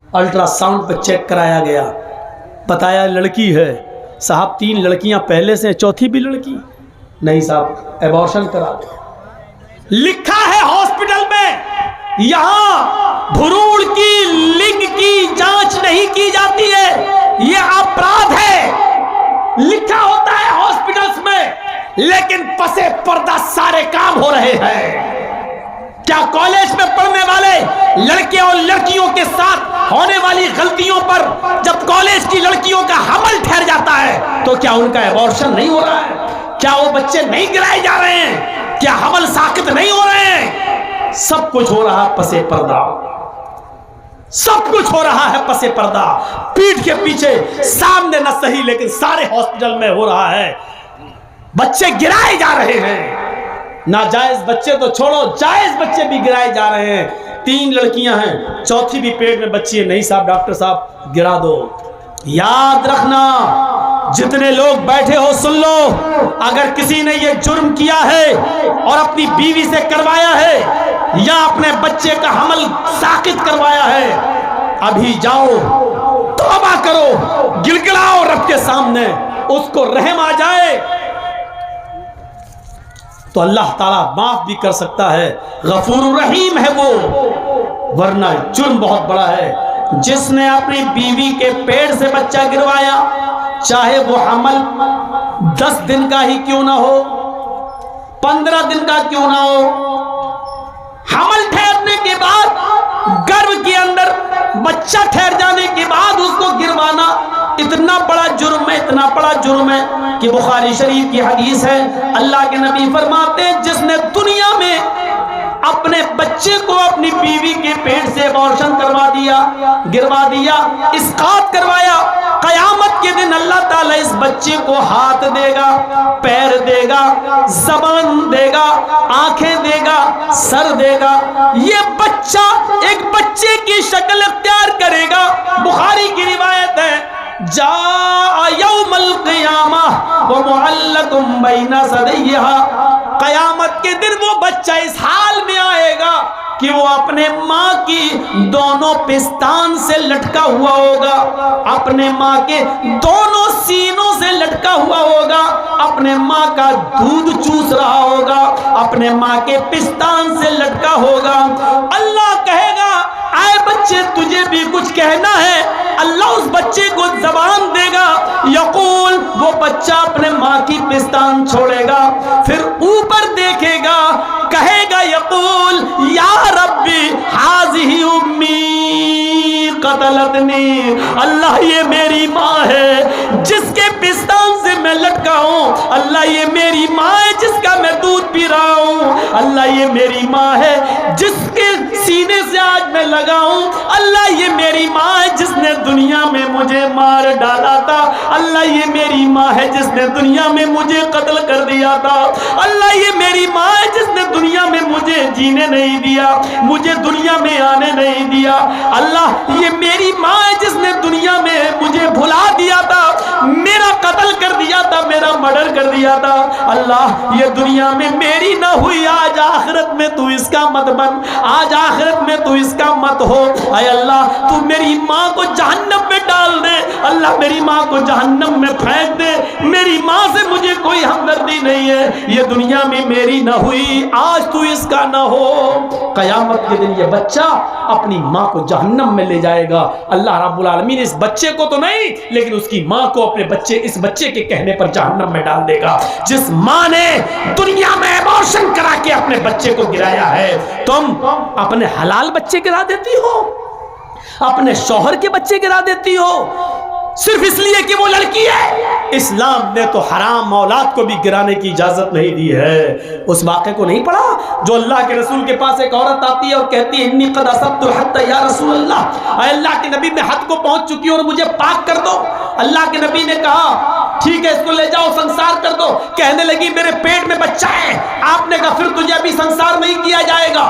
Ultra sound پہ check کرایا گیا، بتایا لڑکی ہے۔ صاحب 3 لڑکیاں پہلے سے، چوتھی بھی لڑکی نہیں صاحب، ایبارشن کرا دے۔ لکھا ہے ہاسپٹل میں یہاں بھروڑ کی لنگ کی جانچ نہیں کی جاتی ہے، یہ اپرادھ ہے، لکھا ہوتا ہے ہاسپٹلز میں، لیکن پسے پردہ سارے کام ہو رہے ہیں۔ کیا کالج میں پڑھنے والے لڑکے اور لڑکیوں کے ساتھ ہونے والی غلطیوں پر جب کالج کی لڑکیوں کا حمل ٹھہر جاتا ہے تو کیا ان کا ایبارشن نہیں ہو رہا ہے؟ کیا وہ بچے نہیں گرائے جا رہے ہیں؟ کیا حمل ساقط نہیں ہو رہے ہیں؟ سب کچھ ہو رہا ہے پسے پردہ، سب کچھ ہو رہا ہے پسے پردہ، پیٹھ کے پیچھے، سامنے نہ صحیح لیکن سارے ہاسپٹل میں ہو رہا ہے۔ بچے گرائے جا رہے ہیں، ناجائز بچے تو چھوڑو، جائز بچے بھی گرائے جا رہے ہیں۔ 3 لڑکیاں ہیں، چوتھی بھی پیٹ میں بچی ہے، نہیں صاحب ڈاکٹر صاحب گرا دو۔ یاد رکھنا، جتنے لوگ بیٹھے ہو سن لو، اگر کسی نے یہ جرم کیا ہے اور اپنی بیوی سے کروایا ہے یا اپنے بچے کا حمل ساقط کروایا ہے، ابھی جاؤ توبہ کرو، گڑگڑاؤ رب کے سامنے، اس کو رحم آ جائے تو اللہ تعالیٰ معاف بھی کر سکتا ہے، غفور الرحیم ہے وہ، ورنہ جرم بہت بڑا ہے۔ جس نے اپنی بیوی کے پیٹ سے بچہ گروایا، چاہے وہ حمل 10 دن کا ہی کیوں نہ ہو، 15 دن کا کیوں نہ ہو، حمل ٹھہرنے کے بعد گربھ کے اندر بچہ ٹھہر جانے کے بعد اس کو گروانا اتنا بڑا جرم ہے، اتنا بڑا جرم ہے کہ بخاری شریف کی حدیث ہے، اللہ کے نبی فرماتے ہیں جس نے دنیا میں اپنے بچے کو اپنی بیوی کے پیٹ سے ایبارشن کروا دیا، گروا دیا، اسقاط کروایا، قیامت کے دن اللہ تعالیٰ اس بچے کو ہاتھ دے گا، پیر دے گا، زبان دے گا، آنکھیں دے گا، سر دے گا، یہ بچہ ایک بچے کی شکل اختیار کرے گا۔ بخاری کی روایت ہے، جاء یوم القیامہ ومعلق بین ثدیہا، قیامت کے دن وہ بچہ اس حال میں آئے گا کہ وہ اپنے ماں کی دونوں پستان سے لٹکا ہوا ہوگا، اپنے ماں کے دونوں سینوں سے لٹکا ہوا ہوگا، اپنے ماں کا دودھ چوس رہا ہوگا، اپنے ماں کے پستان سے لٹکا ہوگا۔ اللہ کہے گا اے بچے تجھے بھی کچھ کہنا ہے، اللہ اس بچے کو زبان دے گا، یقول، وہ بچہ اپنے ماں کی پستان چھوڑے گا، پھر اوپر دیکھے گا، کہے گا یقول یا ربی ہذہ امی قتلتنی، اللہ یہ میری ماں ہے جس کے پستان سے میں لٹکا ہوں، اللہ یہ میری ماں ہے جس کا میں دودھ پی رہا ہوں، اللہ یہ میری ماں ہے جس کے سینے سے آج میں لگا ہوں، اللہ یہ میری ماں ہے جس نے دنیا میں مجھے مار ڈالا تھا، اللہ یہ میری ماں ہے جس نے دنیا میں مجھے قتل کر دیا تھا، اللہ یہ میری ماں ہے جس نے دنیا میں مجھے جینے نہیں دیا، مجھے دنیا میں آنے نہیں دیا، اللہ یہ میری ماں ہے جس نے دنیا میں مجھے بھلا دیا تھا، میرا قتل کر دیا تھا، میرا مرڈر کر دیا تھا، اللہ یہ دنیا میں میری نہ ہوئی، آج آخرت میں تو اس کا مت بن، آج آخرت میں تو اس کا مت ہو، اے اللہ تو میری ماں کو جہنم میں ڈال دے، اللہ میری ماں کو جہنم میں پھینک دے، میری ماں سے مجھے کوئی ہمدردی نہیں ہے، یہ دنیا میں میری نہ ہوئی، آج تو اس کا نہ ہو۔ قیامت کے دن یہ بچہ اپنی ماں کو جہنم میں لے جائے گا، اللہ رب العالمین اس بچے کو تو نہیں لیکن اس کی ماں کو اپنے بچے، اس بچے کے کہنے پر جہنم میں ڈال دے گا۔ جس ماں نے دنیا میں ایبارشن کرا کے اپنے بچے کو گرایا ہے، تم اپنے حلال بچے گرا دیتی ہو، اپنے شوہر کے بچے گرا دیتی ہو، صرف اس لیے کہ وہ لڑکی ہے۔ اسلام نے تو حرام اولاد کو بھی گرانے کی اجازت نہیں دی ہے۔ اس واقعے کو نہیں پڑھا جو اللہ کے رسول کے پاس ایک عورت آتی ہے اور کہتی ہے انی قد اصبت الحد یا رسول اللہ، اے اللہ کے نبی میں حد کو پہنچ چکی ہوں اور مجھے پاک کر دو۔ اللہ کے نبی نے کہا ٹھیک ہے اس کو لے جاؤ سنسار کر دو۔ کہنے لگی میرے پیٹ میں بچہ ہے۔ آپ نے کہا پھر تجھے ابھی سنسار نہیں کیا جائے گا،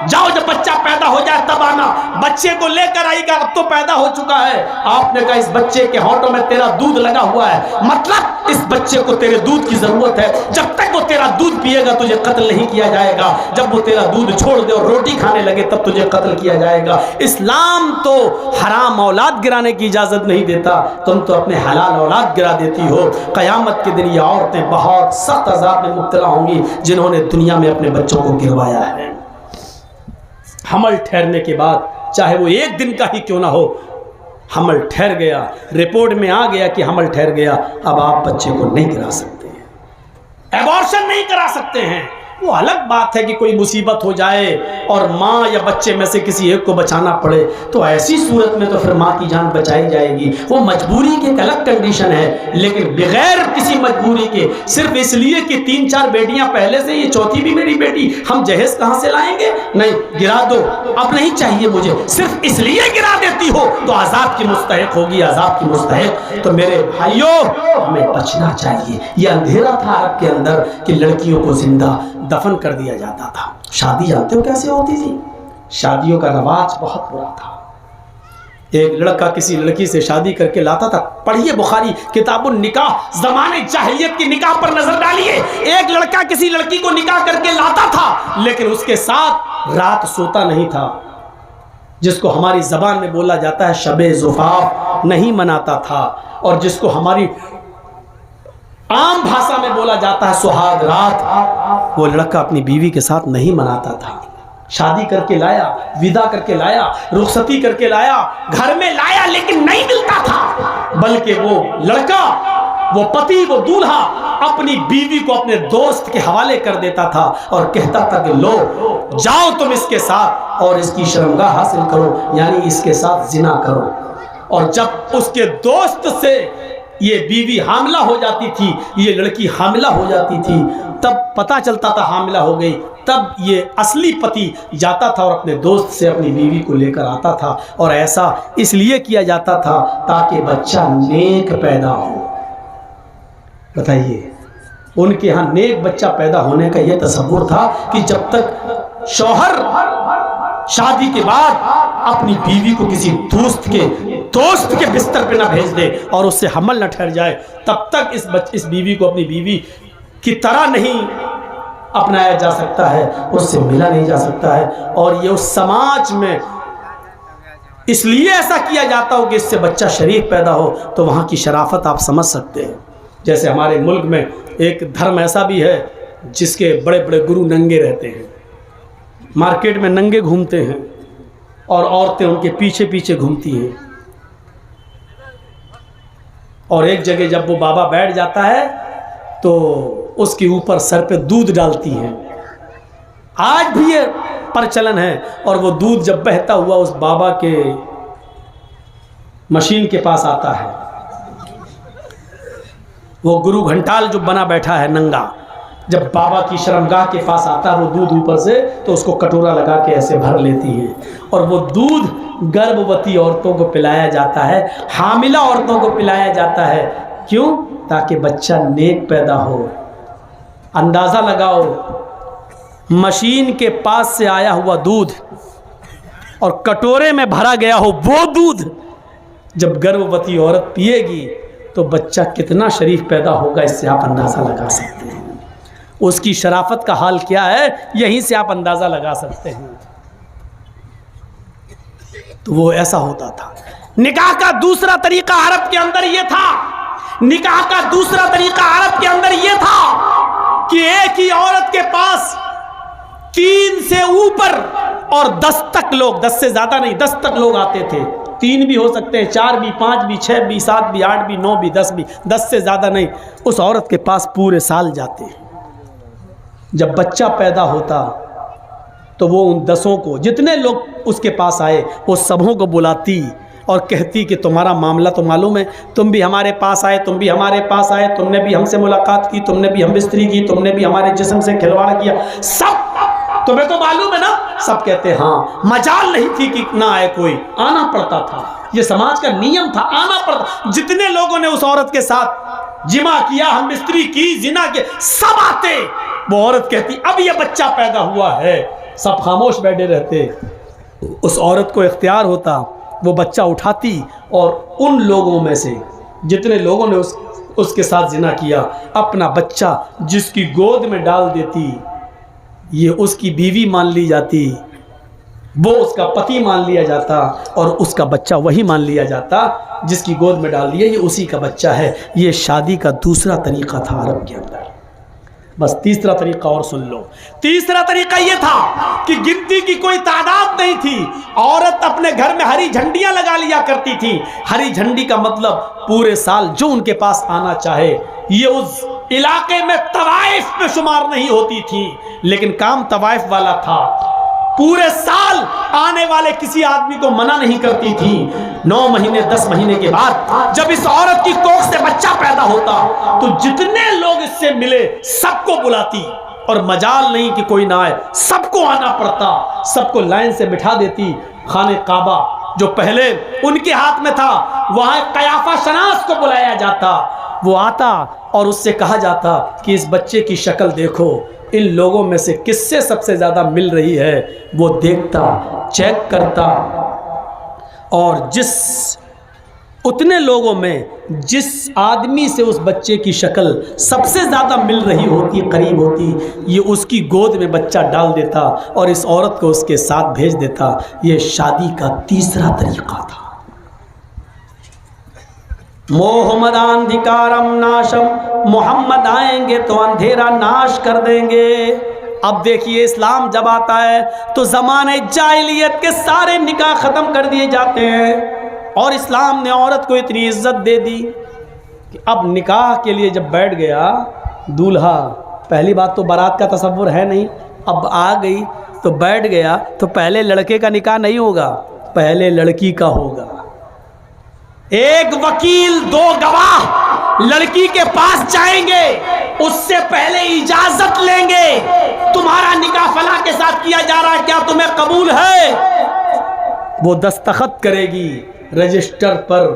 جاؤ جب بچہ پیدا ہو جائے تب آنا۔ بچے کو لے کر آئی گا، اب تو پیدا ہو چکا ہے۔ آپ نے کہا اس بچے کے ہونٹوں میں تیرا دودھ لگا ہوا ہے، مطلب اس بچے کو تیرے دودھ کی ضرورت ہے، جب تک وہ تیرا دودھ پیے گا تجھے قتل نہیں کیا جائے گا، جب وہ تیرا دودھ چھوڑ دے اور روٹی کھانے لگے تب تجھے قتل کیا جائے گا۔ اسلام تو حرام اولاد گرانے کی اجازت نہیں دیتا، تم تو اپنے حلال اولاد گرا دیتی ہو۔ قیامت کے دن یہ عورتیں بہت سخت عذاب میں مبتلا ہوں گی جنہوں نے دنیا میں اپنے بچوں کو گروایا ہے۔ حمل ٹھہرنے کے بعد چاہے وہ ایک دن کا ہی کیوں نہ ہو، حمل ٹھہر گیا، رپورٹ میں آ گیا کہ حمل ٹھہر گیا، اب آپ بچے کو نہیں گرا سکتے ہیں، ایبارشن نہیں کرا سکتے ہیں۔ وہ الگ بات ہے کہ کوئی مصیبت ہو جائے اور ماں یا بچے میں سے کسی ایک کو بچانا پڑے، تو ایسی صورت میں تو پھر ماں کی جان بچائی جائے گی، وہ مجبوری کی ایک الگ کنڈیشن ہے۔ لیکن بغیر کسی مجبوری کے، صرف اس لیے کہ 3-4 بیٹیاں پہلے سے، یہ چوتھی بھی میری بیٹی، ہم جہیز کہاں سے لائیں گے، نہیں گرا دو، اب نہیں چاہیے مجھے، صرف اس لیے گرا دیتی ہو تو عذاب کی مستحق ہوگی، عذاب کی مستحق۔ تو میرے بھائیوں، ہمیں بچنا چاہیے۔ یہ اندھیرا تھا عرب کے اندر کہ لڑکیوں کو زندہ دفن کر دیا جاتا تھا۔ شادی جانتے ہو کیسے ہوتی تھی؟ شادیوں کا رواج بہت برا تھا۔ ایک لڑکا کسی لڑکی سے شادی کر کے لاتا تھا، پڑھیے بخاری کتاب النکاح، زمانے جاہلیت کی نکاح پر نظر ڈالیے۔ ایک لڑکا کسی لڑکی کو نکاح کر کے لاتا تھا، لیکن اس کے ساتھ رات سوتا نہیں تھا، جس کو ہماری زبان میں بولا جاتا ہے شب زفاف، نہیں مناتا تھا، اور جس کو ہماری عام بھاشا میں بولا جاتا ہے سہاگ رات، وہ لڑکا اپنی بیوی کے ساتھ نہیں مناتا تھا۔ شادی کر کے لایا، ودا کر کے لایا، رخصتی کر کے لایا، گھر میں لایا، لیکن نہیں ملتا تھا، بلکہ وہ لڑکا، وہ پتی، وہ دولہا اپنی بیوی کو اپنے دوست کے حوالے کر دیتا تھا اور کہتا تھا کہ لو جاؤ تم اس کے ساتھ اور اس کی شرمگاہ حاصل کرو، یعنی اس کے ساتھ زنا کرو۔ اور جب اس کے دوست سے یہ بیوی حاملہ ہو جاتی تھی، یہ لڑکی حاملہ ہو جاتی تھی، تب پتہ چلتا تھا حاملہ ہو گئی، تب یہ اصلی پتی جاتا تھا اور اپنے دوست سے اپنی بیوی کو لے کر آتا تھا، اور ایسا اس لیے کیا جاتا تھا تاکہ بچہ نیک پیدا ہو۔ بتائیے، ان کے ہاں نیک بچہ پیدا ہونے کا یہ تصور تھا کہ جب تک شوہر شادی کے بعد اپنی بیوی کو کسی دوست کے بستر پہ نہ بھیج دے اور اس سے حمل نہ ٹھہر جائے، تب تک اس بیوی کو اپنی بیوی کی طرح نہیں اپنایا جا سکتا ہے، اس سے ملا نہیں جا سکتا ہے۔ اور یہ اس سماج میں اس لیے ایسا کیا جاتا ہو کہ اس سے بچہ شریف پیدا ہو، تو وہاں کی شرافت آپ سمجھ سکتے ہیں۔ جیسے ہمارے ملک میں ایک دھرم ایسا بھی ہے جس کے بڑے بڑے گرو ننگے رہتے ہیں، مارکیٹ میں ننگے گھومتے ہیں اور عورتیں ان کے پیچھے پیچھے گھومتی ہیں، اور ایک جگہ جب وہ بابا بیٹھ جاتا ہے تو اس کے اوپر سر پہ دودھ ڈالتی ہیں۔ آج بھی یہ پرچلن ہے، اور وہ دودھ جب بہتا ہوا اس بابا کے مشین کے پاس آتا ہے، وہ گرو گھنٹال جو بنا بیٹھا ہے ننگا، جب بابا کی شرمگاہ کے پاس آتا ہے وہ دودھ اوپر سے، تو اس کو کٹورا لگا کے ایسے بھر لیتی ہیں، اور وہ دودھ گربھوتی عورتوں کو پلایا جاتا ہے، حاملہ عورتوں کو پلایا جاتا ہے۔ کیوں؟ تاکہ بچہ نیک پیدا ہو۔ اندازہ لگاؤ، مشین کے پاس سے آیا ہوا دودھ اور کٹورے میں بھرا گیا ہو وہ دودھ جب گربھوتی عورت پیے گی تو بچہ کتنا شریف پیدا ہوگا، اس سے آپ اندازہ لگا سکتے ہیں۔ اس کی شرافت کا حال کیا ہے، یہیں سے آپ اندازہ لگا سکتے ہیں۔ تو وہ ایسا ہوتا تھا۔ نکاح کا دوسرا طریقہ عرب کے اندر یہ تھا، نکاح کا دوسرا طریقہ عرب کے اندر یہ تھا کہ ایک ہی عورت کے پاس 3 سے اوپر اور 10 تک لوگ، 10 سے زیادہ نہیں، 10 تک لوگ آتے تھے۔ 3 بھی ہو سکتے ہیں، 4 بھی، 5 بھی، 6 بھی، 7 بھی، 8 بھی، 9 بھی، 10 بھی، 10 سے زیادہ نہیں، اس عورت کے پاس پورے سال جاتے ہیں۔ جب بچہ پیدا ہوتا تو وہ ان 10 کو، جتنے لوگ اس کے پاس آئے، وہ سبوں کو بلاتی اور کہتی کہ تمہارا معاملہ تو معلوم ہے، تم بھی ہمارے پاس آئے، تم بھی ہمارے پاس آئے، تم نے بھی ہم سے ملاقات کی، تم نے بھی ہم بستری کی، تم نے بھی ہمارے جسم سے کھلواڑ کیا، سب تمہیں تو معلوم ہے نا۔ سب کہتے ہاں۔ مجال نہیں تھی کہ نہ آئے کوئی، آنا پڑتا تھا، یہ سماج کا نیم تھا، آنا پڑتا۔ جتنے لوگوں نے اس عورت کے ساتھ جمع کیا، ہم بستری کی، زنا کے، سب آتے۔ وہ عورت کہتی اب یہ بچہ پیدا ہوا ہے، سب خاموش بیٹھے رہتے۔ اس عورت کو اختیار ہوتا، وہ بچہ اٹھاتی اور ان لوگوں میں سے جتنے لوگوں نے اس کے ساتھ زنا کیا، اپنا بچہ جس کی گود میں ڈال دیتی یہ اس کی بیوی مان لی جاتی، وہ اس کا پتی مان لیا جاتا، اور اس کا بچہ وہی مان لیا جاتا جس کی گود میں ڈال دیا یہ اسی کا بچہ ہے۔ یہ شادی کا دوسرا طریقہ تھا عرب کے اندر۔ بس تیسرا طریقہ اور سن لو۔ تیسرا طریقہ یہ تھا کہ گنتی کی کوئی تعداد نہیں تھی، عورت اپنے گھر میں ہری جھنڈیاں لگا لیا کرتی تھی۔ ہری جھنڈی کا مطلب پورے سال جو ان کے پاس آنا چاہے، یہ اس علاقے میں طوائف میں شمار نہیں ہوتی تھی، لیکن کام طوائف والا تھا۔ پورے سال آنے والے کسی آدمی کو منع نہیں کرتی تھی۔ 9 مہینے 10 مہینے کے بعد جب اس عورت کی کوکھ سے بچہ پیدا ہوتا تو جتنے لوگ اس سے ملے سب کو بلاتی، اور مجال نہیں کہ کوئی نہ آئے، سب کو آنا پڑتا، سب کو لائن سے بٹھا دیتی۔ خانہ کعبہ جو پہلے ان کے ہاتھ میں تھا، وہاں قیافہ شناس کو بلایا جاتا، وہ آتا اور اس سے کہا جاتا کہ اس بچے کی شکل دیکھو، ان لوگوں میں سے کس سے سب سے زیادہ مل رہی ہے۔ وہ دیکھتا، چیک کرتا، اور اتنے لوگوں میں جس آدمی سے اس بچے کی شکل سب سے زیادہ مل رہی ہوتی، قریب ہوتی، یہ اس کی گود میں بچہ ڈال دیتا اور اس عورت کو اس کے ساتھ بھیج دیتا۔ یہ شادی کا تیسرا طریقہ تھا۔ محمدان دھکارم ناشم، محمد آئیں گے تو اندھیرا ناش کر دیں گے۔ اب دیکھیے اسلام جب آتا ہے تو زمانے جاہلیت کے سارے نکاح ختم کر دیے جاتے ہیں، اور اسلام نے عورت کو اتنی عزت دے دی کہ اب نکاح کے لیے جب بیٹھ گیا دولہا، پہلی بات تو بارات کا تصور ہے نہیں، اب آ گئی تو بیٹھ گیا تو پہلے لڑکے کا نکاح نہیں ہوگا، پہلے لڑکی کا ہوگا۔ ایک وکیل، 2 گواہ لڑکی کے پاس جائیں گے، اس سے پہلے اجازت لیں گے، تمہارا نکاح فلاں کے ساتھ کیا جا رہا ہے، کیا تمہیں قبول ہے؟ وہ دستخط کرے گی رجسٹر پر،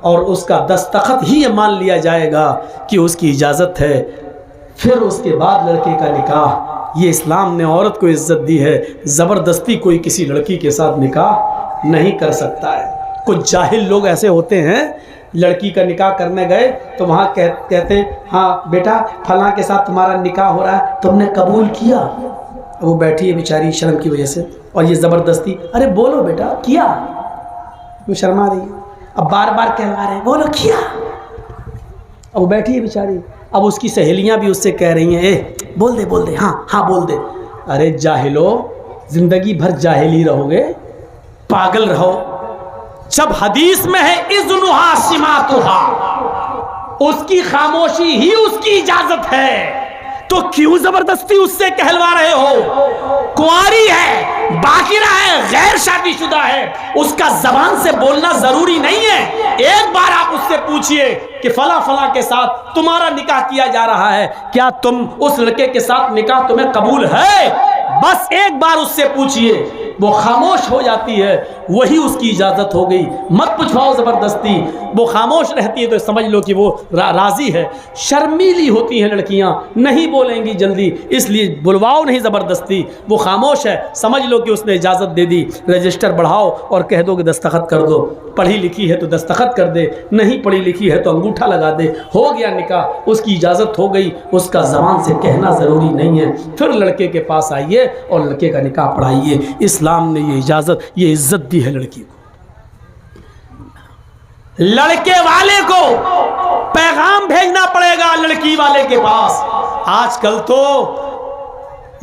اور اس کا دستخط ہی یہ مان لیا جائے گا کہ اس کی اجازت ہے۔ پھر اس کے بعد لڑکے کا نکاح۔ یہ اسلام نے عورت کو عزت دی ہے، زبردستی کوئی کسی لڑکی کے ساتھ نکاح نہیں کر سکتا ہے۔ کچھ جاہل لوگ ایسے ہوتے ہیں، لڑکی کا نکاح کرنے گئے تو وہاں کہتے ہیں ہاں بیٹا فلاں کے ساتھ تمہارا نکاح ہو رہا ہے، تم نے قبول کیا؟ وہ بیٹھی ہے بیچاری شرم کی وجہ سے، اور یہ زبردستی، ارے بولو بیٹا کیا؟ وہ شرما رہی ہے، اب بار بار کہلوا رہے ہیں بولو کیا؟ اب وہ بیٹھی ہے بیچاری، اب اس کی سہیلیاں بھی اس سے کہہ رہی ہیں بول دے، ہاں بول دے۔ ارے جاہلو، زندگی بھر جاہلی رہو گے، پاگل رہو۔ جب حدیث میں ہے اذنھا سماتھا، اس کی خاموشی ہی اس کی اجازت ہے، تو کیوں زبردستی اس سے کہلوا رہے ہو؟ کنواری ہے، باقرہ ہے، غیر شادی شدہ ہے، اس کا زبان سے بولنا ضروری نہیں ہے۔ ایک بار آپ اس سے پوچھئے کہ فلاں فلاں کے ساتھ تمہارا نکاح کیا جا رہا ہے، کیا تم اس لڑکے کے ساتھ نکاح تمہیں قبول ہے؟ بس ایک بار اس سے پوچھئے، وہ خاموش ہو جاتی ہے، وہی اس کی اجازت ہو گئی۔ مت پوچھواؤ زبردستی، وہ خاموش رہتی ہے تو سمجھ لو کہ وہ راضی ہے۔ شرمیلی ہوتی ہیں لڑکیاں، نہیں بولیں گی جلدی، اس لیے بلواؤ نہیں زبردستی، وہ خاموش ہے، سمجھ لو کہ اس نے اجازت دے دی۔ رجسٹر بڑھاؤ اور کہہ دو کہ دستخط کر دو، پڑھی لکھی ہے تو دستخط کر دے، نہیں پڑھی لکھی ہے تو انگوٹھا لگا دے، ہو گیا نکاح، اس کی اجازت ہو گئی، اس کا زبان سے کہنا ضروری نہیں ہے۔ پھر لڑکے کے پاس آئیے اور لڑکے کا نکاح پڑھائیے۔ اسلام نے یہ اجازت، یہ عزت دی ہے لڑکی کو۔ لڑکے والے کو پیغام بھیجنا پڑے گا لڑکی والے کے پاس۔ آج کل تو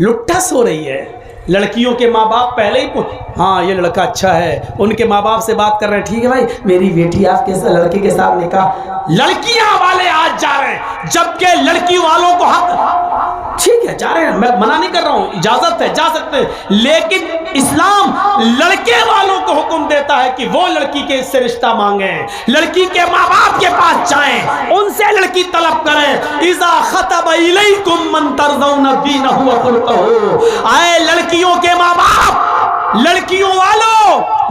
لٹا سو رہی ہے، لڑکیوں کے ماں باپ پہلے ہی ہاں یہ لڑکا اچھا ہے، ان کے ماں باپ سے بات کر رہے ہیں، ٹھیک ہے بھائی میری بیٹی آپ کے لڑکے کے ساتھ نکاح۔ لڑکیاں والے آج جا رہے ہیں، جبکہ لڑکی والوں کو حق، ٹھیک ہے جا رہے ہیں، میں منع نہیں کر رہا ہوں، اجازت ہے جا سکتے ہیں، لیکن اسلام لڑکے والوں کو حکم دیتا ہے کہ وہ لڑکی کے سے رشتہ مانگیں، لڑکی کے ماں باپ کے پاس جائیں، ان سے لڑکی طلب کریں۔ اذا خطب الیکم من ترضون دینہ وخلقہ، اے لڑکیوں کے ماں باپ، لڑکیوں والوں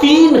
3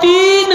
3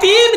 3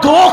2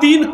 3